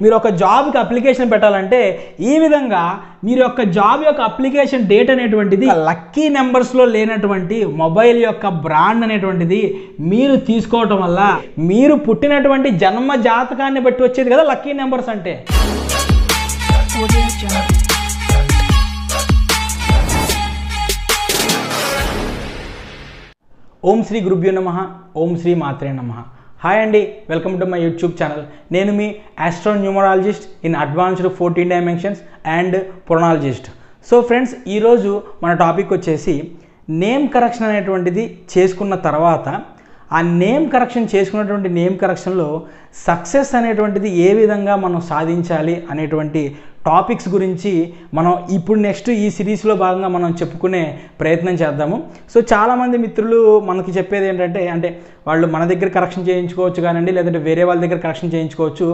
మీరు ఒక జాబ్కి అప్లికేషన్ పెట్టాలంటే ఈ విధంగా మీరు యొక్క జాబ్ యొక్క అప్లికేషన్ డేట్ అనేటువంటిది లక్కీ నెంబర్స్లో లేనటువంటి మొబైల్ యొక్క బ్రాండ్ అనేటువంటిది మీరు తీసుకోవటం వల్ల మీరు పుట్టినటువంటి జన్మ జాతకాన్ని బట్టి వచ్చేది కదా లక్కీ నెంబర్స్ అంటే. ఓం శ్రీ గురుభ్యో నమః, ఓం శ్రీ మాత్రే నమః. హాయ్ అండి, welcome to my YouTube channel. నేను మీ astronumerologist in advanced 14 dimensions and ప్రొనాలజిస్ట్. సో ఫ్రెండ్స్, ఈరోజు మన టాపిక్ వచ్చేసి నేమ్ కరెక్షన్ అనేటువంటిది చేసుకున్న తర్వాత ఆ నేమ్ కరెక్షన్ చేసుకున్నటువంటి నేమ్ కరెక్షన్లో సక్సెస్ అనేటువంటిది ఏ విధంగా మనం సాధించాలి అనేటువంటి టాపిక్స్ గురించి మనం ఇప్పుడు నెక్స్ట్ ఈ సిరీస్లో భాగంగా మనం చెప్పుకునే ప్రయత్నం చేద్దాము. సో చాలామంది మిత్రులు మనకి చెప్పేది ఏంటంటే, అంటే వాళ్ళు మన దగ్గర కరెక్షన్ చేయించుకోవచ్చు కానివ్వండి, లేదంటే వేరే వాళ్ళ దగ్గర కరెక్షన్ చేయించుకోవచ్చు.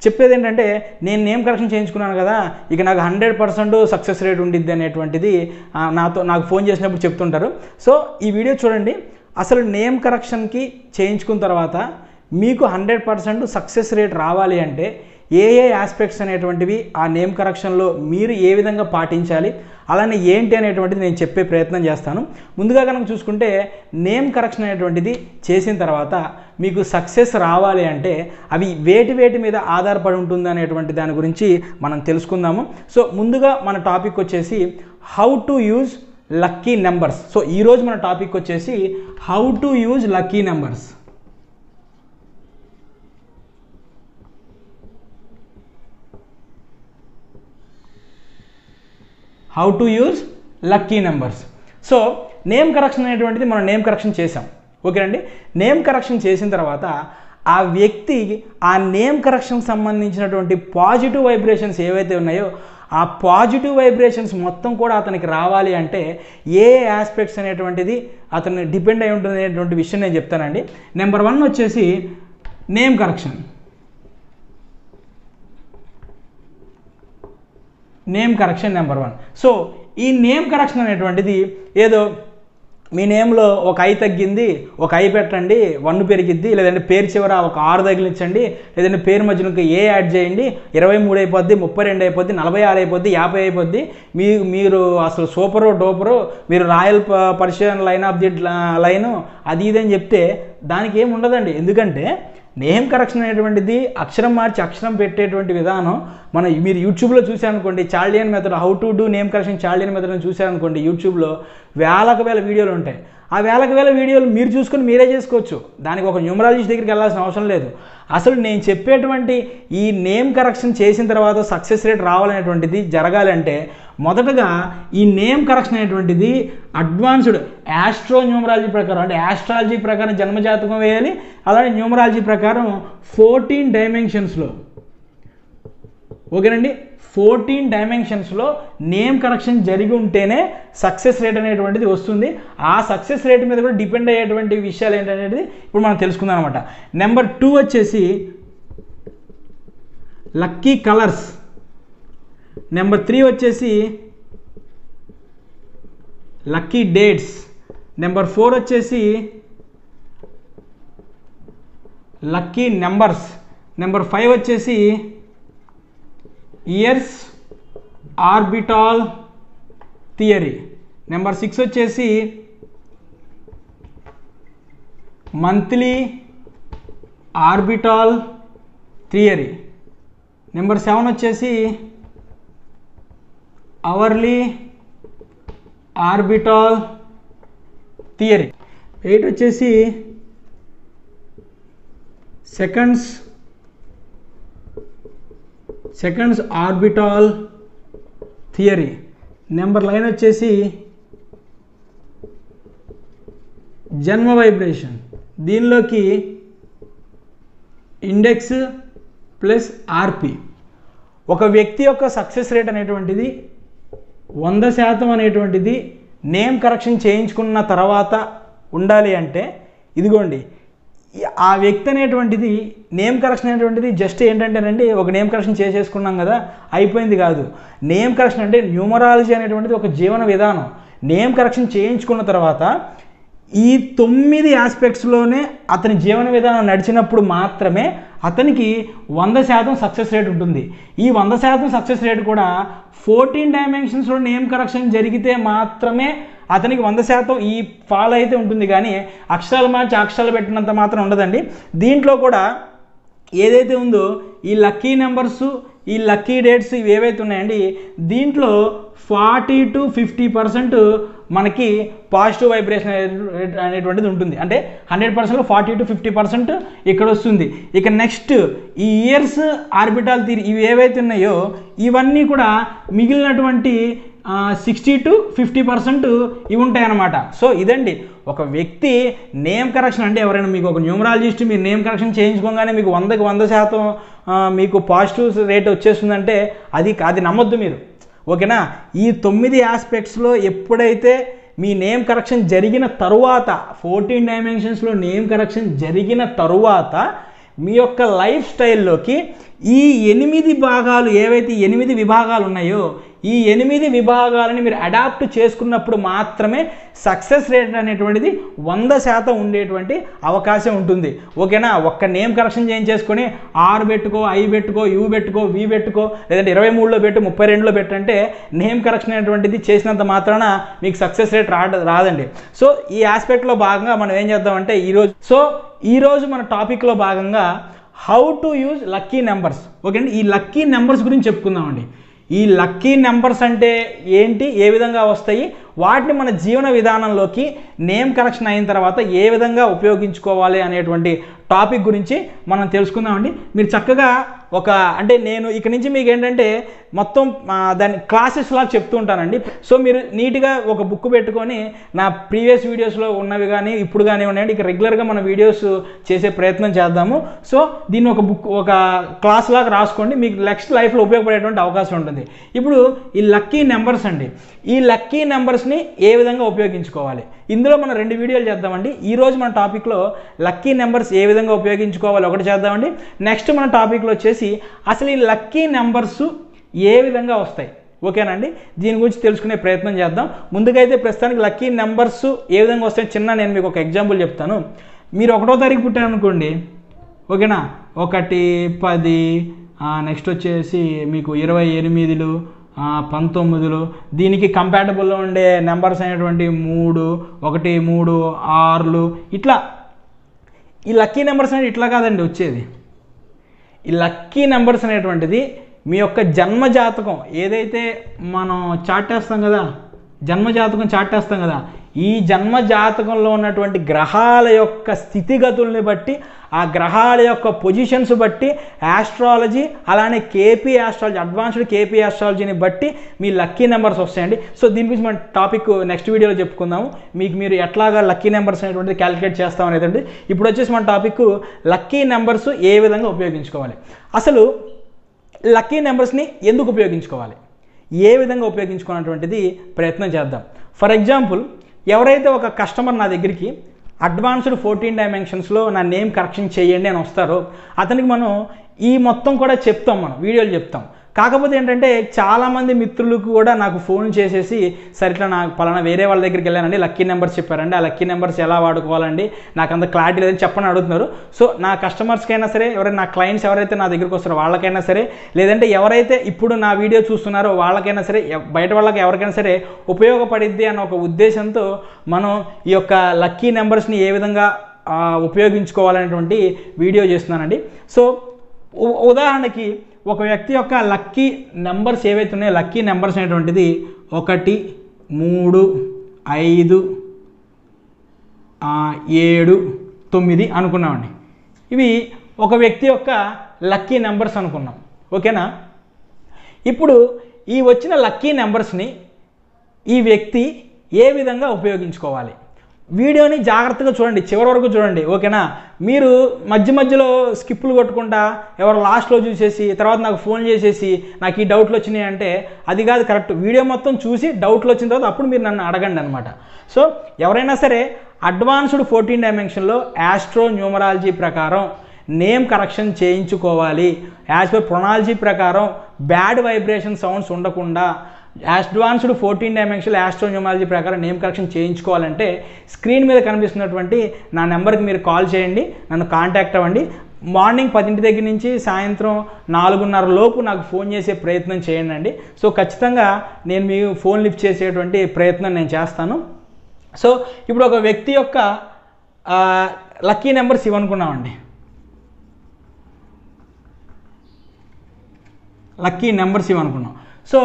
చెప్పేది ఏంటంటే, నేను నేమ్ కరెక్షన్ చేయించుకున్నాను కదా, ఇక నాకు 100% సక్సెస్ రేట్ ఉండిద్ది అనేటువంటిది నాకు ఫోన్ చేసినప్పుడు చెప్తుంటారు. సో ఈ వీడియో చూడండి. అసలు నేమ్ కరెక్షన్కి చేయించుకున్న తర్వాత మీకు 100% సక్సెస్ రేట్ రావాలి అంటే ఏ ఆస్పెక్ట్స్ అనేటువంటివి ఆ నేమ్ కరెక్షన్లో మీరు ఏ విధంగా పాటించాలి, అలానే ఏంటి అనేటువంటిది నేను చెప్పే ప్రయత్నం చేస్తాను. ముందుగా కనుక చూసుకుంటే, నేమ్ కరెక్షన్ అనేటువంటిది చేసిన తర్వాత మీకు సక్సెస్ రావాలి అంటే అవి వేటి మీద ఆధారపడి ఉంటుంది అనేటువంటి దాని గురించి మనం తెలుసుకుందాము. సో ముందుగా మన టాపిక్ వచ్చేసి how to use lucky numbers. So ఈరోజు మన టాపిక్ వచ్చేసి how to use lucky numbers. How to use lucky numbers. So name correction అనేటువంటిది మనం నేమ్ కరెక్షన్ చేసాం, ఓకేనండి. నేమ్ కరెక్షన్ చేసిన తర్వాత ఆ వ్యక్తి ఆ నేమ్ కరెక్షన్ సంబంధించినటువంటి పాజిటివ్ వైబ్రేషన్స్ ఏవైతే ఉన్నాయో ఆ పాజిటివ్ వైబ్రేషన్స్ మొత్తం కూడా అతనికి రావాలి అంటే ఏ ఆస్పెక్ట్స్ అనేటువంటిది అతన్ని డిపెండ్ అయి ఉంటుంది అనేటువంటి విషయం నేను చెప్తానండి. నెంబర్ 1 వచ్చేసి name correction. Name correction number 1. So ఈ నేమ్ కరెక్షన్ అనేటువంటిది ఏదో మీ నేమ్లో ఒక ఐ తగ్గింది, ఒక ఐ పెట్టండి, 1 పెరిగిద్ది, లేదంటే పేరు చివర ఒక 6 తగిలించండి, లేదంటే పేరు మధ్యలో ఇంకా ఏ యాడ్ చేయండి, 23 అయిపోద్ది, 32 అయిపోద్ది, 46 అయిపోద్ది, 50 అయిపోద్ది, మీరు అసలు సూపరు డోపరు, మీరు royal Persian line of the line అది ఇది అని చెప్తే దానికి ఏమి ఉండదండి. ఎందుకంటే నేమ్ కరెక్షన్ అనేటువంటిది అక్షరం మార్చి అక్షరం పెట్టేటువంటి విధానం మీరు యూట్యూబ్లో చూసారనుకోండి, Chaldean method, how to do name correction Chaldean method అని చూసారనుకోండి, యూట్యూబ్లో వేలకు వేల వీడియోలు ఉంటాయి. ఆ వేలకు వేల వీడియోలు మీరు చూసుకొని మీరే చేసుకోవచ్చు. దానికి ఒక న్యూమరాలజిస్ట్ దగ్గరికి వెళ్ళాల్సిన అవసరం లేదు. అసలు నేను చెప్పేటువంటి ఈ నేమ్ కరెక్షన్ చేసిన తర్వాత సక్సెస్ రేట్ రావాలనేటువంటిది జరగాలంటే మొదటగా ఈ నేమ్ కరెక్షన్ అనేటువంటిది అడ్వాన్స్డ్ ఆస్ట్రో న్యూమరాలజీ ప్రకారం, అంటే ఆస్ట్రాలజీ ప్రకారం జన్మజాతకం వేయాలి. అలానే న్యూమరాలజీ ప్రకారం 14 డైమెన్షన్స్లో, ఓకేనండి, 14 డైమెన్షన్స్లో నేమ్ కరెక్షన్ జరిగి ఉంటేనే సక్సెస్ రేట్ అనేటువంటిది వస్తుంది. ఆ సక్సెస్ రేట్ మీద కూడా డిపెండ్ అయ్యేటువంటి విషయాలు ఏంటనేది ఇప్పుడు మనం తెలుసుకుందాం అనమాట. నెంబర్ 2 వచ్చేసి లక్కీ కలర్స్. నెంబర్ 3 వచ్చేసి లక్కీ డేట్స్. నెంబర్ 4 వచ్చేసి లక్కీ నెంబర్స్. నెంబర్ 5 వచ్చేసి ఇయర్స్ ఆర్బిటాల్ థియరీ. నెంబర్ 6 వచ్చేసి మంత్లీ ఆర్బిటాల్ థియరీ. నెంబర్ 7 వచ్చేసి అవర్లీ ఆర్బిటాల్ థియరీ. 8 వచ్చేసి సెకండ్స్ ఆర్బిటాల్ థియరీ. నెంబర్ 9 వచ్చేసి జన్మ వైబ్రేషన్. దీనిలోకి ఇండెక్స్ ప్లస్ ఆర్పి. ఒక వ్యక్తి యొక్క సక్సెస్ రేట్ అనేటువంటిది 100% అనేటువంటిది నేమ్ కరెక్షన్ చేయించుకున్న తర్వాత ఉండాలి అంటే ఇదిగోండి, ఆ వ్యక్తి అనేటువంటిది నేమ్ కరెక్షన్ అనేటువంటిది జస్ట్ ఏంటంటేనండి, ఒక నేమ్ కరెక్షన్ చేసేసుకున్నాం కదా అయిపోయింది కాదు. నేమ్ కరెక్షన్ అంటే న్యూమరాలజీ అనేటువంటిది ఒక జీవన విధానం. నేమ్ కరెక్షన్ చేయించుకున్న తర్వాత ఈ 9 ఆస్పెక్ట్స్లోనే అతని జీవన విధానం నడిచినప్పుడు మాత్రమే అతనికి 100% సక్సెస్ రేట్ ఉంటుంది. ఈ 100% సక్సెస్ రేట్ కూడా 14 డైమెన్షన్స్లో నేమ్ కరెక్షన్ జరిగితే మాత్రమే అతనికి 100% ఈ ఫాలో అయితే ఉంటుంది. కానీ అక్షరాలు మార్చి అక్షరాలు పెట్టినంత మాత్రం ఉండదండి. దీంట్లో కూడా ఏదైతే ఉందో ఈ లక్కీ నెంబర్స్, ఈ లక్కీ డేట్స్ ఇవి ఏవైతే ఉన్నాయండి, దీంట్లో 40 to 50% మనకి పాజిటివ్ వైబ్రేషన్ అనేటువంటిది ఉంటుంది. అంటే 100%లో 40 to 50% ఇక్కడ వస్తుంది. ఇక నెక్స్ట్ ఈ ఇయర్స్ ఆర్బిటాల్ థియరీ ఇవి ఏవైతే ఉన్నాయో ఇవన్నీ కూడా మిగిలినటువంటి 60 to 50% ఇవి ఉంటాయి అన్నమాట. సో ఇదండి ఒక వ్యక్తి నేమ్ కరెక్షన్ అంటే ఎవరైనా మీకు ఒక న్యూమరాలజిస్ట్ మీరు నేమ్ కరెక్షన్ చేయించుకోగానే మీకు 100కి 100% మీకు పాజిటివ్ రేట్ వచ్చేస్తుందంటే అది నమ్మొద్దు మీరు, ఓకేనా. ఈ 9 ఆస్పెక్ట్స్లో ఎప్పుడైతే మీ నేమ్ కరెక్షన్ జరిగిన తరువాత 14 డైమెన్షన్స్లో నేమ్ కరెక్షన్ జరిగిన తరువాత మీ యొక్క లైఫ్ స్టైల్లోకి ఈ 8 భాగాలు ఏవైతే 8 విభాగాలు ఉన్నాయో ఈ 8 విభాగాలని మీరు అడాప్ట్ చేసుకున్నప్పుడు మాత్రమే సక్సెస్ రేట్ అనేటువంటిది 100% ఉండేటువంటి అవకాశం ఉంటుంది, ఓకేనా. ఒక్క నేమ్ కరెక్షన్ చేయించేసుకొని ఆర్ పెట్టుకో, ఐ పెట్టుకో, యూ పెట్టుకో, వి పెట్టుకో, లేదంటే 23లో పెట్టు, 32లో పెట్టంటే నేమ్ కరెక్షన్ అనేటువంటిది చేసినంత మాత్రాన మీకు సక్సెస్ రేట్ రాదండి. సో ఈ ఆస్పెక్ట్లో భాగంగా మనం ఏం చేద్దామంటే ఈరోజు మన టాపిక్లో భాగంగా how to use lucky numbers, okay అండి. ఈ లక్కీ నెంబర్స్ గురించి చెప్పుకుందామండి. ఈ లక్కీ నెంబర్స్ అంటే ఏంటి, ఏ విధంగా వస్తాయి, వాటిని మన జీవన విధానంలోకి నేమ్ కరెక్షన్ అయిన తర్వాత ఏ విధంగా ఉపయోగించుకోవాలి అనేటువంటి టాపిక్ గురించి మనం తెలుసుకుందామండి. మీరు చక్కగా అంటే నేను ఇక నుంచి మీకు ఏంటంటే మొత్తం దాని క్లాసెస్ లాగా చెప్తూ ఉంటానండి. సో మీరు నీట్గా ఒక బుక్ పెట్టుకొని నా ప్రీవియస్ వీడియోస్లో ఉన్నవి కానీ ఇప్పుడు కానీ ఉన్నాయండి, ఇక రెగ్యులర్గా మన వీడియోస్ చేసే ప్రయత్నం చేద్దాము. సో దీన్ని ఒక క్లాస్ లాగా రాసుకోండి, మీకు నెక్స్ట్ లైఫ్లో ఉపయోగపడేటువంటి అవకాశం ఉంటుంది. ఇప్పుడు ఈ లక్కీ నెంబర్స్ అండి, ఈ లక్కీ నెంబర్స్ని ఏ విధంగా ఉపయోగించుకోవాలి ఇందులో మనం 2 వీడియోలు చేద్దామండి. ఈరోజు మన టాపిక్లో లక్కీ నెంబర్స్ ఏ విధంగా ఉపయోగించుకోవాలి ఒకటి చేద్దామండి. నెక్స్ట్ మన టాపిక్లో వచ్చేసి అసలు ఈ లక్కీ నెంబర్స్ ఏ విధంగా వస్తాయి, ఓకేనండి. దీని గురించి తెలుసుకునే ప్రయత్నం చేద్దాం. ముందుకైతే ప్రస్తుతానికి లక్కీ నెంబర్స్ ఏ విధంగా వస్తాయి నేను మీకు ఒక ఎగ్జాంపుల్ చెప్తాను. మీరు 1వ తారీఖు పుట్టారనుకోండి, ఓకేనా, 1, 10, నెక్స్ట్ వచ్చేసి మీకు 28, 19 దీనికి కంపాటబుల్లో ఉండే నెంబర్స్ అనేటువంటి 3, 1, 3, 6 ఇట్లా. ఈ లక్కీ నెంబర్స్ అనేది ఇట్లా కాదండి వచ్చేది. ఈ లక్కీ నెంబర్స్ అనేటువంటిది మీ యొక్క జన్మజాతకం ఏదైతే మనం చార్ట్ వేస్తాం కదా, జన్మజాతకం చార్ట్ వేస్తాం కదా, ఈ జన్మజాతకంలో ఉన్నటువంటి గ్రహాల యొక్క స్థితిగతుల్ని బట్టి, ఆ గ్రహాల యొక్క పొజిషన్స్ బట్టి ఆస్ట్రాలజీ, అలానే కేపీ ఆస్ట్రాలజీ, అడ్వాన్స్డ్ కేపీ ఆస్ట్రాలజీని బట్టి మీ లక్కీ నెంబర్స్ వస్తాయండి. సో దీని గురించి మన టాపిక్ నెక్స్ట్ వీడియోలో చెప్పుకుందాము. మీరు ఎట్లాగా లక్కీ నెంబర్స్ అనేటువంటిది క్యాలిక్యులేట్ చేస్తాం అనేదండి. ఇప్పుడు వచ్చేసి మన టాపిక్ లక్కీ నెంబర్స్ ఏ విధంగా ఉపయోగించుకోవాలి, అసలు లక్కీ నెంబర్స్ని ఎందుకు ఉపయోగించుకోవాలి, ఏ విధంగా ఉపయోగించుకున్నటువంటిది ప్రయత్నం చేద్దాం. ఫర్ ఎగ్జాంపుల్, ఎవరైతే ఒక కస్టమర్ నా దగ్గరికి అడ్వాన్స్డ్ 14 డైమెన్షన్స్లో నా నేమ్ కరెక్షన్ చేయండి అని వస్తారో అతనికి మనం ఈ మొత్తం కూడా చెప్తాం, మనం వీడియోలు చెప్తాం. కాకపోతే ఏంటంటే చాలామంది మిత్రులకు కూడా నాకు ఫోన్ చేసేసి సరే ఇట్లా నాకు పలానా వేరే వాళ్ళ దగ్గరికి వెళ్ళానండి, లక్కీ నెంబర్స్ చెప్పారండి, ఆ లక్కీ నెంబర్స్ ఎలా వాడుకోవాలండి నాకు అంత క్లారిటీ లేదని చెప్పని అడుగుతున్నారు. సో నా కస్టమర్స్కైనా సరే, ఎవరైనా నా క్లయింట్స్ ఎవరైతే నా దగ్గరికి వస్తారో వాళ్ళకైనా సరే, లేదంటే ఎవరైతే ఇప్పుడు నా వీడియో చూస్తున్నారో వాళ్ళకైనా సరే, బయట వాళ్ళకి ఎవరికైనా సరే ఉపయోగపడిద్ది అన్న ఒక ఉద్దేశంతో మనం ఈ యొక్క లక్కీ నెంబర్స్ని ఏ విధంగా ఉపయోగించుకోవాలనేటువంటి వీడియో చేస్తున్నానండి. సో ఉదాహరణకి ఒక వ్యక్తి యొక్క లక్కీ నెంబర్స్ ఏవైతే ఉన్నాయో, లక్కీ నెంబర్స్ అనేటువంటిది 1, 3, 5, 7, 9 అనుకున్నామండి. ఇవి ఒక వ్యక్తి యొక్క లక్కీ నెంబర్స్ అనుకున్నాం, ఓకేనా. ఇప్పుడు ఈ వచ్చిన లక్కీ నెంబర్స్ని ఈ వ్యక్తి ఏ విధంగా ఉపయోగించుకోవాలి, వీడియోని జాగ్రత్తగా చూడండి, చివరి వరకు చూడండి, ఓకేనా. మీరు మధ్యలో స్కిప్పులు కొట్టుకుంటా ఎవరు లాస్ట్లో చూసేసి తర్వాత నాకు ఫోన్ చేసేసి నాకు ఈ డౌట్లు వచ్చినాయి అంటే అది కాదు కరెక్ట్. వీడియో మొత్తం చూసి డౌట్లు వచ్చిన తర్వాత అప్పుడు మీరు నన్ను అడగండి అనమాట. సో ఎవరైనా సరే అడ్వాన్స్డ్ 14 డైమెన్షన్లో ఆస్ట్రో న్యూమరాలజీ ప్రకారం నేమ్ కరెక్షన్ చేయించుకోవాలి. యాజ్ పర్ ప్రొనాలజీ ప్రకారం బ్యాడ్ వైబ్రేషన్ సౌండ్స్ ఉండకుండా అడ్వాన్స్డ్ 14 డైమెన్షనల్ ఆస్ట్రోన్యూమరాలజీ ప్రకారం నేమ్ కరెక్షన్ చేయించుకోవాలంటే స్క్రీన్ మీద కనిపిస్తున్నటువంటి నా నెంబర్కి మీరు కాల్ చేయండి, నన్ను కాంటాక్ట్ అవ్వండి. మార్నింగ్ 10 దగ్గర నుంచి సాయంత్రం 4:30 లోపు నాకు ఫోన్ చేసే ప్రయత్నం చేయండి. సో ఖచ్చితంగా నేను మీ ఫోన్ లిఫ్ట్ చేసేటువంటి ప్రయత్నం నేను చేస్తాను. సో ఇప్పుడు ఒక వ్యక్తి యొక్క లక్కీ నెంబర్స్ ఇవనుకున్నామండి. లక్కీ నెంబర్స్ ఇవనుకున్నాం. సో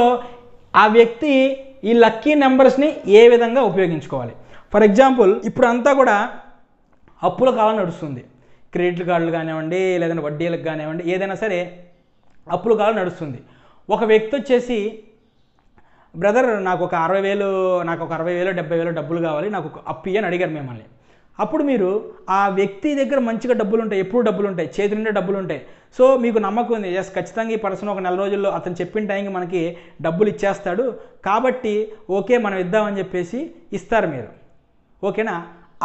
ఆ వ్యక్తి ఈ లక్కీ నెంబర్స్ని ఏ విధంగా ఉపయోగించుకోవాలి? ఫర్ ఎగ్జాంపుల్ ఇప్పుడు అంతా కూడా అప్పుల కాలం నడుస్తుంది. క్రెడిట్ కార్డులు కానివ్వండి, లేదంటే వడ్డీలకు కానివ్వండి, ఏదైనా సరే అప్పుల కాలం నడుస్తుంది. ఒక వ్యక్తి వచ్చేసి బ్రదర్ నాకు ఒక 60,000 70,000 డబ్బులు కావాలి, నాకు ఒక అప్పు అని అడిగారు మిమ్మల్ని. అప్పుడు మీరు ఆ వ్యక్తి దగ్గర మంచిగా డబ్బులు ఉంటాయి, ఎప్పుడు డబ్బులు ఉంటాయి, చేతి నిండా డబ్బులు ఉంటాయి. సో మీకు నమ్మకం ఉంది, ఎస్ ఖచ్చితంగా ఈ పర్సన్ ఒక 4 రోజుల్లో అతను చెప్పిన టైంకి మనకి డబ్బులు ఇచ్చేస్తాడు, కాబట్టి ఓకే మనం ఇద్దామని చెప్పేసి ఇస్తారు మీరు. ఓకేనా?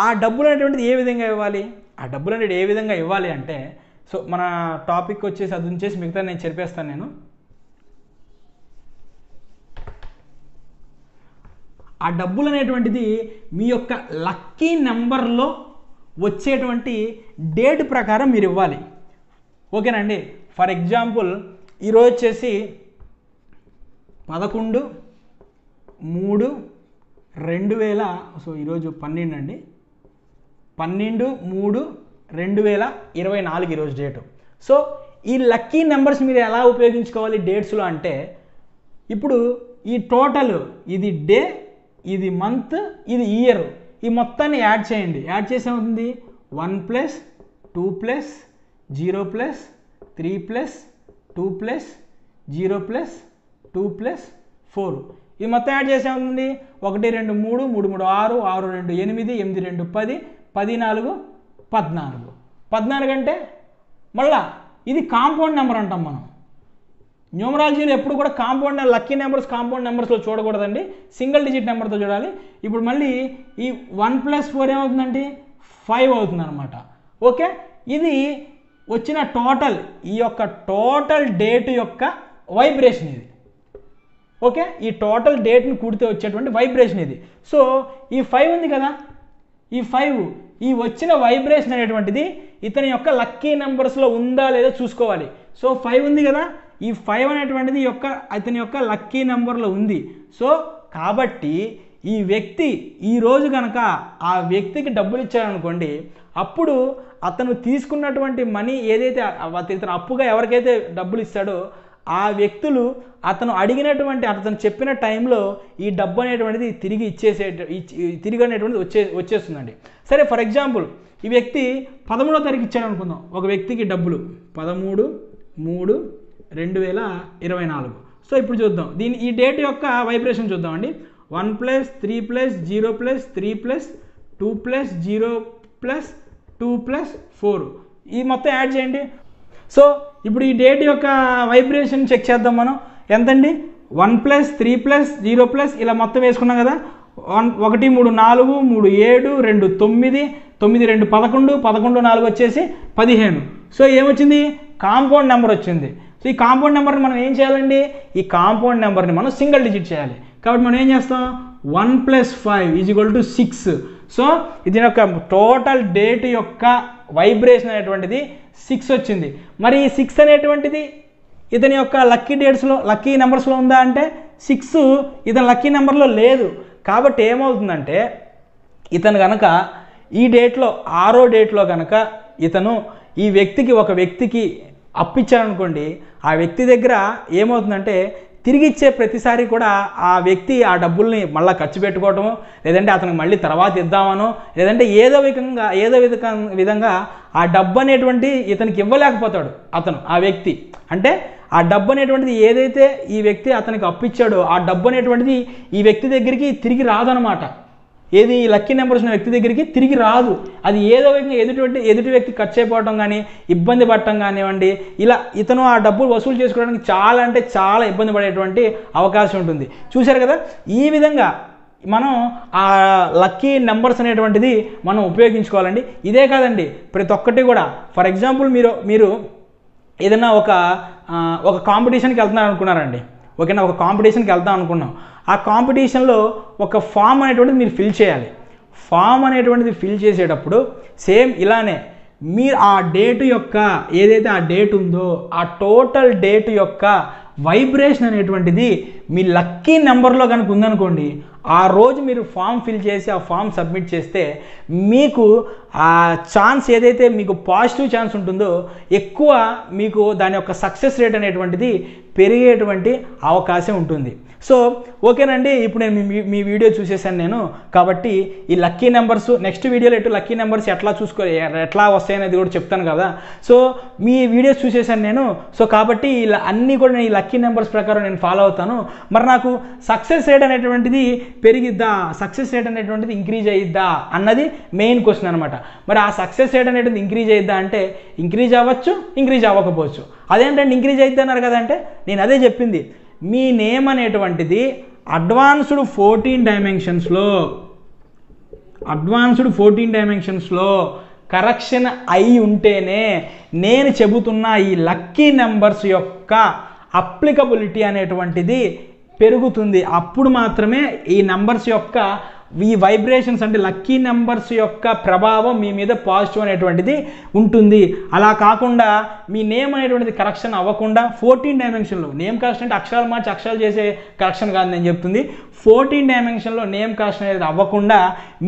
ఆ డబ్బులు అనేటువంటిది ఏ విధంగా ఇవ్వాలి? ఆ డబ్బులు అనేది ఏ విధంగా ఇవ్వాలి అంటే, సో మన టాపిక్ వచ్చేసి అది ఉంచేసి మిగతా నేను చెప్పేస్తాను. నేను ఆ డబ్బులు అనేటువంటిది మీ యొక్క లక్కీ నెంబర్లో వచ్చేటువంటి డేట్ ప్రకారం మీరు ఇవ్వాలి. ఓకేనండి? ఫర్ ఎగ్జాంపుల్ ఈరోజు వచ్చేసి 11/3/2000, సో ఈరోజు 12 అండి, 12/3/2024 ఈరోజు డేటు. సో ఈ లక్కీ నెంబర్స్ మీరు ఎలా ఉపయోగించుకోవాలి డేట్స్లో అంటే, ఇప్పుడు ఈ టోటల్ ఇది డే, ఇది మంత్, ఇది ఇయర్, ఈ మొత్తాన్ని యాడ్ చేయండి. యాడ్ చేసి ఏమవుతుంది? 1 + 2 + 0 + 3 + 2 + 0 + 2 + 4, ఇది మొత్తం యాడ్ చేసి ఏమవుతుంది? 1 2 3 3 3 6 6 2 8 8 2 10 14 14. 14 అంటే మళ్ళా ఇది కాంపౌండ్ నెంబర్ అంటాం మనం. న్యూమరాలజీలో ఎప్పుడు కూడా కాంపౌండ్ లక్కీ నెంబర్స్ కాంపౌండ్ నెంబర్స్లో చూడకూడదండి, సింగిల్ డిజిట్ నెంబర్తో చూడాలి. ఇప్పుడు మళ్ళీ ఈ 1 + 4 ఏమవుతుందండి? 5 అవుతుంది అనమాట. ఓకే, ఇది వచ్చిన టోటల్, ఈ యొక్క టోటల్ డేట్ యొక్క వైబ్రేషన్ ఇది. ఓకే, ఈ టోటల్ డేట్ని కూడితే వచ్చేటువంటి వైబ్రేషన్ ఇది. సో ఈ 5 ఉంది కదా, ఈ 5 ఈ వచ్చిన వైబ్రేషన్ అనేటువంటిది ఇతని యొక్క లక్కీ నెంబర్స్లో ఉందా లేదా చూసుకోవాలి. సో 5 ఉంది కదా, ఈ 5 అనేటువంటిది అతని యొక్క లక్కీ నెంబర్లో ఉంది. సో కాబట్టి ఈ వ్యక్తి ఈరోజు కనుక ఆ వ్యక్తికి డబ్బులు ఇచ్చారనుకోండి, అప్పుడు అతను తీసుకున్నటువంటి మనీ ఏదైతే ఇతను అప్పుగా ఎవరికైతే డబ్బులు ఇస్తాడో ఆ వ్యక్తులు అతను అడిగినటువంటి అతను చెప్పిన టైంలో ఈ డబ్బు అనేటువంటిది తిరిగి అనేటువంటిది వచ్చేస్తుందండి. సరే ఫర్ ఎగ్జాంపుల్ ఈ వ్యక్తి 13వ తారీఖు ఇచ్చాడు అనుకుందాం ఒక వ్యక్తికి డబ్బులు, 13/3/2024. సో ఇప్పుడు చూద్దాం ఈ డేట్ యొక్క వైబ్రేషన్ చూద్దామండి. 1 + 3 + 0 + 3 + 2 + 0 + 2 + 4, ఈ మొత్తం యాడ్ చేయండి. సో ఇప్పుడు ఈ డేట్ యొక్క వైబ్రేషన్ చెక్ చేద్దాం మనం. ఎంతండి? 1 + 3 + 0 + ఇలా మొత్తం వేసుకున్నాం కదా. 1 3 4 3 7 2 9 9 2 11 11 4 వచ్చేసి 15. సో ఏమొచ్చింది? కాంపౌండ్ నెంబర్ వచ్చింది. సో ఈ కాంపౌండ్ నెంబర్ని మనం ఏం చేయాలండి? ఈ కాంపౌండ్ నెంబర్ని మనం సింగిల్ డిజిట్ చేయాలి. కాబట్టి మనం ఏం చేస్తాం? 1 + 5 = 6. సో ఇది యొక్క టోటల్ డేట్ యొక్క వైబ్రేషన్ అనేటువంటిది 6 వచ్చింది. మరి ఈ 6 అనేటువంటిది ఇతని యొక్క లక్కీ నెంబర్స్లో ఉందా అంటే 6 ఇతని లక్కీ నెంబర్లో లేదు. కాబట్టి ఏమవుతుందంటే ఇతను కనుక ఈ డేట్లో 6వ డేట్లో కనుక ఇతను ఈ ఒక వ్యక్తికి అప్పిచ్చారనుకోండి, ఆ వ్యక్తి దగ్గర ఏమవుతుందంటే తిరిగి ఇచ్చే ప్రతిసారి కూడా ఆ వ్యక్తి ఆ డబ్బుల్ని మళ్ళీ ఖర్చు పెట్టుకోవటము, లేదంటే అతనికి మళ్ళీ తర్వాత ఇద్దామనో, లేదంటే ఏదో విధంగా ఆ డబ్బు అనేటువంటి ఇతనికి ఇవ్వలేకపోతాడు ఆ వ్యక్తి. అంటే ఆ డబ్బు అనేటువంటిది ఏదైతే ఈ వ్యక్తి అతనికి అప్పిచ్చాడో ఆ డబ్బు అనేటువంటిది ఈ వ్యక్తి దగ్గరికి తిరిగి రాదనమాట. ఏది ఈ లక్కీ నెంబర్స్ ఉన్న వ్యక్తి దగ్గరికి తిరిగి రాదు. అది ఏదో విధంగా ఎదుటి వ్యక్తి ఖర్చు అయిపోవటం కానీ, ఇబ్బంది పడటం కానివ్వండి, ఇలా ఇతను ఆ డబ్బులు వసూలు చేసుకోవడానికి చాలా అంటే చాలా ఇబ్బంది పడేటువంటి అవకాశం ఉంటుంది. చూశారు కదా, ఈ విధంగా మనం ఆ లక్కీ నెంబర్స్ అనేటువంటిది మనం ఉపయోగించుకోవాలండి. ఇదే కాదండి, ప్రతి ఒక్కటి కూడా. ఫర్ ఎగ్జాంపుల్ మీరు ఏదైనా ఒక కాంపిటీషన్కి వెళ్తున్నారు అనుకున్నారండి. ఓకేనా, ఒక కాంపిటీషన్కి వెళ్దాం అనుకున్నాం. ఆ కాంపిటీషన్లో ఒక ఫామ్ అనేటువంటిది మీరు ఫిల్ చేయాలి. ఫామ్ అనేటువంటిది ఫిల్ చేసేటప్పుడు సేమ్ ఇలానే మీరు ఆ డేట్ యొక్క ఏదైతే ఆ డేట్ ఉందో ఆ టోటల్ డేట్ యొక్క వైబ్రేషన్ అనేటువంటిది మీ లక్కీ నెంబర్లో కనుక ఉందనుకోండి, ఆ రోజు మీరు ఫామ్ ఫిల్ చేసి ఆ ఫామ్ సబ్మిట్ చేస్తే మీకు ఆ ఛాన్స్ ఏదైతే మీకు పాజిటివ్ ఛాన్స్ ఉంటుందో ఎక్కువ మీకు దాని యొక్క సక్సెస్ రేట్ అనేటువంటిది పెరిగేటువంటి అవకాశం ఉంటుంది. సో ఓకేనండి, ఇప్పుడు నేను మీ వీడియో చూసేసాను నేను. కాబట్టి ఈ లక్కీ నెంబర్స్ నెక్స్ట్ వీడియోలో లక్కీ నెంబర్స్ ఎట్లా వస్తాయనేది కూడా చెప్తాను కదా. సో మీ వీడియోస్ చూసేసాను నేను. సో కాబట్టి ఇలా అన్నీ కూడా నేను ఈ లక్కీ నెంబర్స్ ప్రకారం నేను ఫాలో అవుతాను. మరి నాకు సక్సెస్ రేట్ అనేటువంటిది పెరిగిద్దా, సక్సెస్ రేట్ అనేటువంటిది ఇంక్రీజ్ అయ్యిద్దా అన్నది మెయిన్ క్వశ్చన్ అనమాట. మరి ఆ సక్సెస్ రేట్ అనేటువంటిది ఇంక్రీజ్ అయ్యిద్దా అంటే ఇంక్రీజ్ అవ్వచ్చు, ఇంక్రీజ్ అవ్వకపోవచ్చు. అదేంటంటే ఇంక్రీజ్ అయిద్ది అన్నారు కదంటే నేను అదే చెప్పింది. మీ నేమ్ అనేటువంటిది అడ్వాన్స్డ్ 14 డైమెన్షన్స్లో కరెక్షన్ అయి ఉంటేనే నేను చెబుతున్న ఈ లక్కీ నెంబర్స్ యొక్క అప్లికబిలిటీ అనేటువంటిది పెరుగుతుంది. అప్పుడు మాత్రమే ఈ నెంబర్స్ యొక్క ఈ వైబ్రేషన్స్ అంటే లక్కీ నెంబర్స్ యొక్క ప్రభావం మీ మీద పాజిటివ్ అనేటువంటిది ఉంటుంది. అలా కాకుండా మీ నేమ్ అనేటువంటిది కరెక్షన్ అవ్వకుండా 14 డైమెన్షన్లో నేమ్ కరెక్షన్ అంటే అక్షరాలు మార్చి అక్షరాలు చేసే కరెక్షన్ కాదు నేను చెప్తుంది. 14 డైమెన్షన్లో నేమ్ కరెక్షన్ అనేది అవ్వకుండా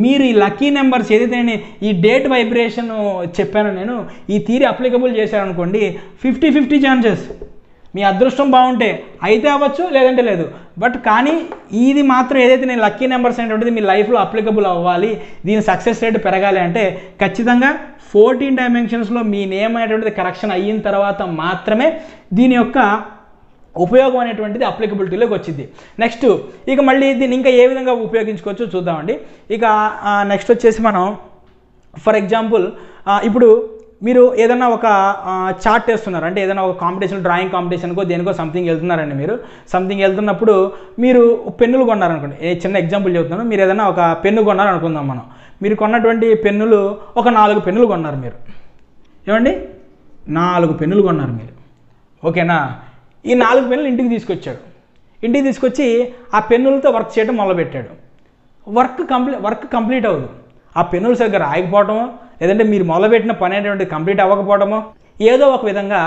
మీరు ఈ లక్కీ నెంబర్స్ ఏదైతే ఈ డేట్ వైబ్రేషన్ చెప్పానో నేను ఈ థియరీ అప్లికబుల్ చేశారనుకోండి 50-50 ఛాన్సెస్. మీ అదృష్టం బాగుంటే అయితే అవ్వచ్చు, లేదంటే లేదు. బట్ కానీ ఇది మాత్రం ఏదైతే నేను లక్కీ నెంబర్స్ అనేటువంటిది మీ లైఫ్లో అప్లికబుల్ అవ్వాలి, దీని సక్సెస్ రేట్ పెరగాలి అంటే ఖచ్చితంగా 14 డైమెన్షన్స్లో మీ నేమ్ అనేటువంటిది కరెక్షన్ అయిన తర్వాత మాత్రమే దీని యొక్క ఉపయోగం అనేటువంటిది అప్లికబిలిటీలోకి వచ్చింది. నెక్స్ట్ ఇక మళ్ళీ దీన్ని ఇంకా ఏ విధంగా ఉపయోగించుకోవచ్చో చూద్దామండి. ఇక నెక్స్ట్ వచ్చేసి మనం ఫర్ ఎగ్జాంపుల్ ఇప్పుడు మీరు ఏదైనా ఒక చార్ట్ వేస్తున్నారు అంటే ఏదైనా ఒక కాంపిటీషన్ డ్రాయింగ్ కాంపిటీషన్కో దేనికో సంథింగ్ వెళ్తున్నారండి. మీరు సంథింగ్ వెళ్తున్నప్పుడు మీరు పెన్నులు కొన్నారనుకోండి, చిన్న ఎగ్జాంపుల్ చెబుతున్నాను. మీరు ఏదైనా ఒక పెన్ను కొన్నారనుకుందాం మనం. మీరు కొన్నటువంటి పెన్నులు ఒక 4 పెన్నులు కొన్నారు మీరు. ఏమండి 4 పెన్నులు కొన్నారు మీరు, ఓకేనా. ఈ 4 పెన్నులు ఇంటికి తీసుకొచ్చాడు. ఇంటికి తీసుకొచ్చి ఆ పెన్నులతో వర్క్ చేయడం మొదలుపెట్టాడు. వర్క్ కంప్లీట్ అవ్వదు. ఆ పెన్నులు సరిగ్గా రాయకపోవటమో లేదంటే మీరు మొదలుపెట్టిన పని అనేటువంటి కంప్లీట్ అవ్వకపోవడమో ఏదో ఒక విధంగా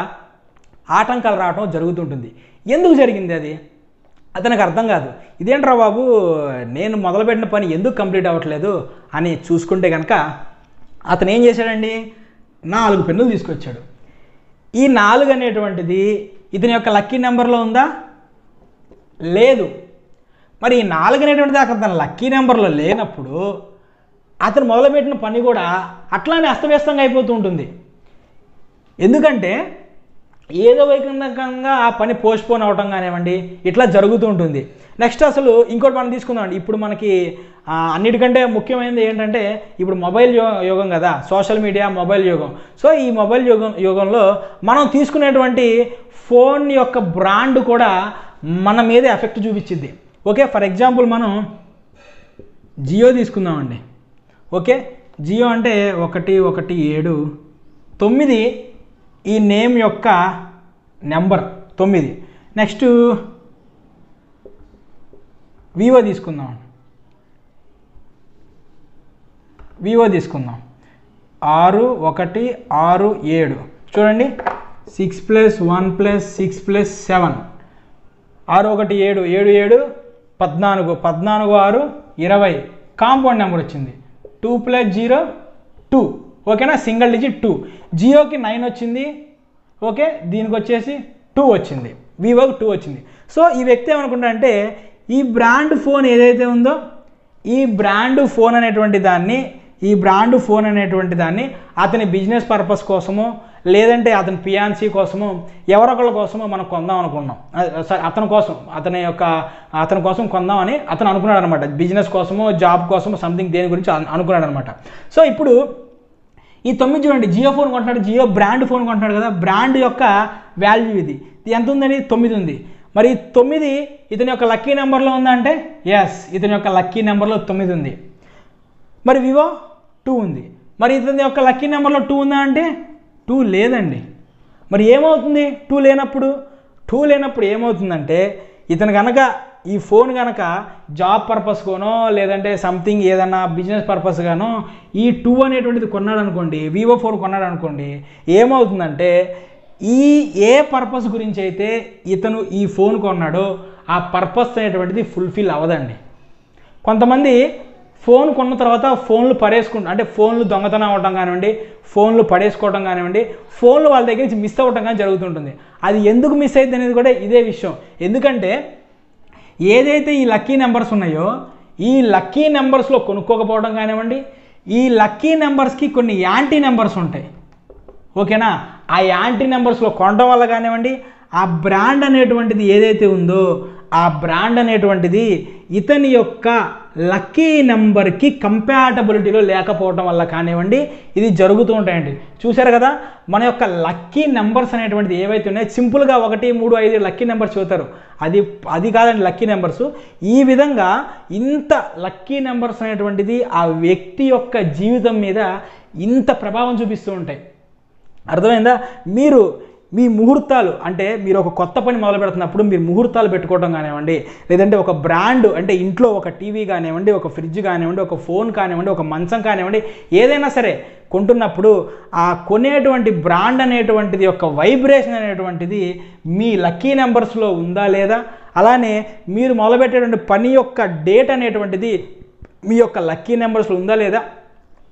ఆటంకాలు రావడం జరుగుతుంటుంది. ఎందుకు జరిగింది అది అతనికి అర్థం కాదు. ఇదేంట్రా బాబు నేను మొదలుపెట్టిన పని ఎందుకు కంప్లీట్ అవ్వట్లేదు అని చూసుకుంటే కనుక అతను ఏం చేశాడండి, 4 పెన్నులు తీసుకొచ్చాడు. ఈ 4 అనేటువంటిది ఇతని యొక్క లక్కీ నెంబర్లో ఉందా, లేదు. మరి ఈ 4 అనేటువంటిది అతని లక్కీ నెంబర్లో లేనప్పుడు అతను మొదలుపెట్టిన పని కూడా అట్లానే అస్తవ్యస్తంగా అయిపోతూ ఉంటుంది. ఎందుకంటే ఏదో వైకల్యంగా ఆ పని పోస్ట్పోన్ అవటం కానివ్వండి ఇట్లా జరుగుతూ ఉంటుంది. నెక్స్ట్ అసలు ఇంకోటి మనం తీసుకుందామండి. ఇప్పుడు మనకి అన్నిటికంటే ముఖ్యమైనది ఏంటంటే ఇప్పుడు మొబైల్ యుగం కదా, సోషల్ మీడియా మొబైల్ యుగం. సో ఈ మొబైల్ యుగంలో మనం తీసుకునేటువంటి ఫోన్ యొక్క బ్రాండ్ కూడా మన మీద ఎఫెక్ట్ చూపించింది. ఓకే, ఫర్ ఎగ్జాంపుల్ మనం జియో తీసుకుందామండి. ఓకే, జియో అంటే 1179 ఈ నేమ్ యొక్క నెంబర్ 9. నెక్స్ట్ వివో తీసుకుందాం. 6167 చూడండి, 6+1+6+7 617 77 14 14 6 20 కాంపౌండ్ నెంబర్ వచ్చింది. 2+0 2. ఓకేనా, సింగిల్ డిజిట్ 2. జియోకి 9 వచ్చింది. ఓకే, దీనికి వచ్చేసి 2 వచ్చింది, వివోకి 2 వచ్చింది. సో ఈ వ్యక్తి ఏమనుకుంటా అంటే ఈ బ్రాండ్ ఫోన్ ఏదైతే ఉందో ఈ బ్రాండ్ ఫోన్ అనేటువంటి దాన్ని అతని బిజినెస్ పర్పస్ కోసమో లేదంటే అతని పియాన్సీ కోసమో ఎవరొకళ్ళ కోసమో మనం కొందాం అనుకున్నాం. అతని కోసం కొందామని అతను అనుకున్నాడు అనమాట. బిజినెస్ కోసమో జాబ్ కోసమో సంథింగ్ దేని గురించి అనుకున్నాడు అనమాట. సో ఇప్పుడు ఈ 9 చూడండి, జియో ఫోన్ కొంటున్నాడు, జియో బ్రాండ్ ఫోన్ కొంటున్నాడు కదా, బ్రాండ్ యొక్క వాల్యూ ఇది ఎంత ఉందని 9 ఉంది. మరి 9 ఇతని యొక్క లక్కీ నెంబర్లో ఉందా అంటే ఎస్, ఇతని యొక్క లక్కీ నెంబర్లో 9 ఉంది. మరి వివో 2 ఉంది. మరి ఇతని యొక్క లక్కీ నెంబర్లో 2 ఉందా అంటే 2 లేదండి. మరి ఏమవుతుంది 2 లేనప్పుడు ఏమవుతుందంటే ఇతను కనుక ఈ ఫోన్ కనుక జాబ్ పర్పస్గానో లేదంటే సంథింగ్ ఏదన్నా బిజినెస్ పర్పస్గానో ఈ 2 అనేటువంటిది కొన్నాడు అనుకోండి, Vivo 4 కొన్నాడు అనుకోండి, ఏమవుతుందంటే ఏ పర్పస్ గురించి అయితే ఇతను ఈ ఫోన్ కొన్నాడో ఆ పర్పస్ అనేటువంటిది ఫుల్ఫిల్ అవ్వదండి. కొంతమంది ఫోన్ కొన్న తర్వాత ఫోన్లు పడేసుకుంటారు, అంటే ఫోన్లు దొంగతనం అవ్వడం కానివ్వండి, ఫోన్లు పడేసుకోవడం కానివ్వండి, ఫోన్లు వాళ్ళ దగ్గర నుంచి మిస్ అవ్వడం కానీ జరుగుతుంటుంది. అది ఎందుకు మిస్ అయ్యింది అనేది కూడా ఇదే విషయం. ఎందుకంటే ఏదైతే ఈ లక్కీ నెంబర్స్ ఉన్నాయో ఈ లక్కీ నెంబర్స్లో కొనుక్కోకపోవడం కానివ్వండి, ఈ లక్కీ నెంబర్స్కి కొన్ని యాంటీ నెంబర్స్ ఉంటాయి, ఓకేనా. ఆ యాంటీ నెంబర్స్లో కొనడం వల్ల కానివ్వండి, ఆ బ్రాండ్ అనేటువంటిది ఏదైతే ఉందో ఆ బ్రాండ్ అనేటువంటిది ఇతని యొక్క లక్కీ నెంబర్కి కంపాటబిలిటీలో లేకపోవడం వల్ల కానివ్వండి ఇది జరుగుతూ ఉంటాయండి. చూశారు కదా, మన యొక్క లక్కీ నెంబర్స్ అనేటువంటిది ఏవైతే ఉన్నాయో సింపుల్గా 1, 3, 5 లక్కీ నెంబర్స్ చెబుతారు, అది కాదండి లక్కీ నెంబర్స్. ఈ విధంగా ఇంత లక్కీ నెంబర్స్ అనేటువంటిది ఆ వ్యక్తి యొక్క జీవితం మీద ఇంత ప్రభావం చూపిస్తూ ఉంటాయి. అర్థమైందా? మీరు మీ ముహూర్తాలు, అంటే మీరు ఒక కొత్త పని మొదలు పెడుతున్నప్పుడు మీరు ముహూర్తాలు పెట్టుకోవడం కానివ్వండి, లేదంటే ఒక బ్రాండ్, అంటే ఇంట్లో ఒక టీవీ కానివ్వండి, ఒక ఫ్రిడ్జ్ కానివ్వండి, ఒక ఫోన్ కానివ్వండి, ఒక మంచం కానివ్వండి, ఏదైనా సరే కొంటున్నప్పుడు ఆ కొనేటువంటి బ్రాండ్ అనేటువంటిది యొక్క వైబ్రేషన్ అనేటువంటిది మీ లక్కీ నెంబర్స్లో ఉందా లేదా, అలానే మీరు మొదలుపెట్టేటువంటి పని యొక్క డేట్ అనేటువంటిది మీ యొక్క లక్కీ నెంబర్స్లో ఉందా లేదా.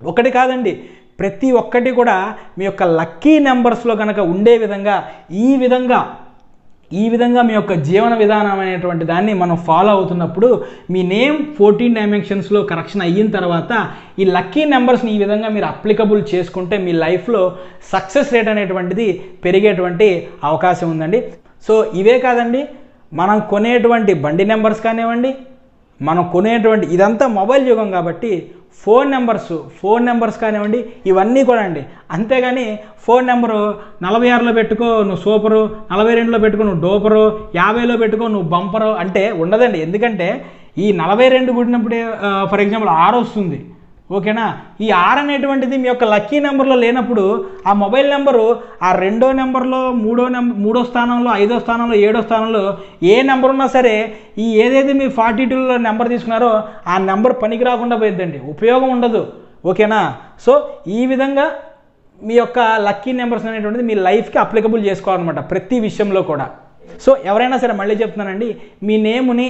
ఒకటి కాదండి, ప్రతి ఒక్కటి కూడా మీ యొక్క లక్కీ నెంబర్స్లో కనుక ఉండే విధంగా ఈ విధంగా మీ యొక్క జీవన విధానం అనేటువంటి దాన్ని మనం ఫాలో అవుతున్నప్పుడు మీ నేమ్ 14 డైమెన్షన్స్లో కరెక్షన్ అయిన తర్వాత ఈ లక్కీ నెంబర్స్ని ఈ విధంగా మీరు అప్లికబుల్ చేసుకుంటే మీ లైఫ్లో సక్సెస్ రేట్ అనేటువంటిది పెరిగేటువంటి అవకాశం ఉందండి. సో ఇవే కాదండి, మనం కొనేటువంటి బండి నెంబర్స్ కానివ్వండి, మనం కొనేటువంటి ఇదంతా మొబైల్ యుగం కాబట్టి ఫోన్ నెంబర్స్ కానివ్వండి, ఇవన్నీ కూడా అండి. అంతేగాని ఫోన్ నెంబరు 46లో పెట్టుకో నువ్వు సూపరు, 42లో పెట్టుకో నువ్వు డోపరు, 50లో పెట్టుకో నువ్వు బంపరు అంటే ఉండదండి. ఎందుకంటే ఈ 42 పుట్టినప్పుడే ఫర్ ఎగ్జాంపుల్ 6 వస్తుంది, ఓకేనా. ఈ 6 అనేటువంటిది మీ యొక్క లక్కీ నెంబర్లో లేనప్పుడు ఆ మొబైల్ నెంబరు ఆ 2వ నెంబర్లో 3వ స్థానంలో 5వ స్థానంలో 7వ స్థానంలో ఏ నెంబర్ ఉన్నా సరే ఈ ఏదైతే మీరు 42లో నెంబర్ తీసుకున్నారో ఆ నెంబర్ పనికి రాకుండా పోయిద్దండి, ఉపయోగం ఉండదు, ఓకేనా. సో ఈ విధంగా మీ యొక్క లక్కీ నెంబర్స్ అనేటువంటిది మీ లైఫ్కి అప్లికబుల్ చేసుకోవాలన్నమాట ప్రతి విషయంలో కూడా. సో ఎవరైనా సరే మళ్ళీ చెప్తున్నానండి, మీ నేముని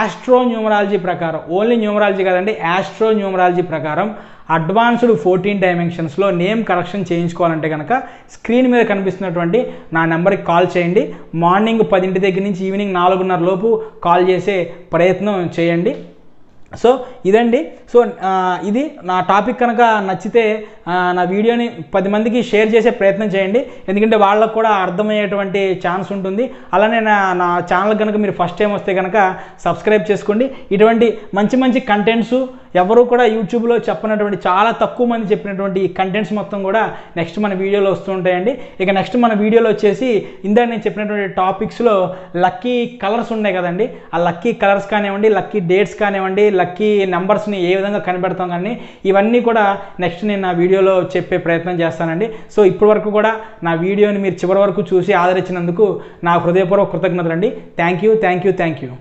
ఆస్ట్రో న్యూమరాలజీ ప్రకారం, ఓన్లీ న్యూమరాలజీ కాదండి, ఆస్ట్రో న్యూమరాలజీ ప్రకారం అడ్వాన్స్డ్ 14 డైమెన్షన్స్లో నేమ్ కరెక్షన్ చేయించుకోవాలంటే కనుక స్క్రీన్ మీద కనిపిస్తున్నటువంటి నా నెంబర్కి కాల్ చేయండి. మార్నింగ్ 10 దగ్గర నుంచి ఈవినింగ్ 4:30 లోపు కాల్ చేసే ప్రయత్నం చేయండి. సో ఇదండి. సో ఇది నా టాపిక్ కనుక నచ్చితే నా వీడియోని 10 మందికి షేర్ చేసే ప్రయత్నం చేయండి, ఎందుకంటే వాళ్ళకు కూడా అర్థమయ్యేటువంటి ఛాన్స్ ఉంటుంది. అలానే నా ఛానల్ కనుక మీరు ఫస్ట్ టైం వస్తే కనుక సబ్స్క్రైబ్ చేసుకోండి. ఇటువంటి మంచి కంటెంట్స్ ఎవరు కూడా యూట్యూబ్లో చెప్పినటువంటి చాలా తక్కువ మంది చెప్పినటువంటి ఈ కంటెంట్స్ మొత్తం కూడా నెక్స్ట్ మన వీడియోలో వస్తూ ఉంటాయండి. ఇక నెక్స్ట్ మన వీడియోలో వచ్చేసి ఇందాక నేను చెప్పినటువంటి టాపిక్స్లో లక్కీ కలర్స్ ఉన్నాయి కదండి, ఆ లక్కీ కలర్స్ కానివ్వండి, లక్కీ డేట్స్ కానివ్వండి, లక్కీ నెంబర్స్ని ఏ విధంగా కనిపెడతాం కానీ ఇవన్నీ కూడా నెక్స్ట్ నేను నా వీడియోలో చెప్పే ప్రయత్నం చేస్తానండి. సో ఇప్పటి వరకు కూడా నా వీడియోని మీరు చివరి వరకు చూసి ఆదరించినందుకు నా హృదయపూర్వక కృతజ్ఞతలండి. Thank you.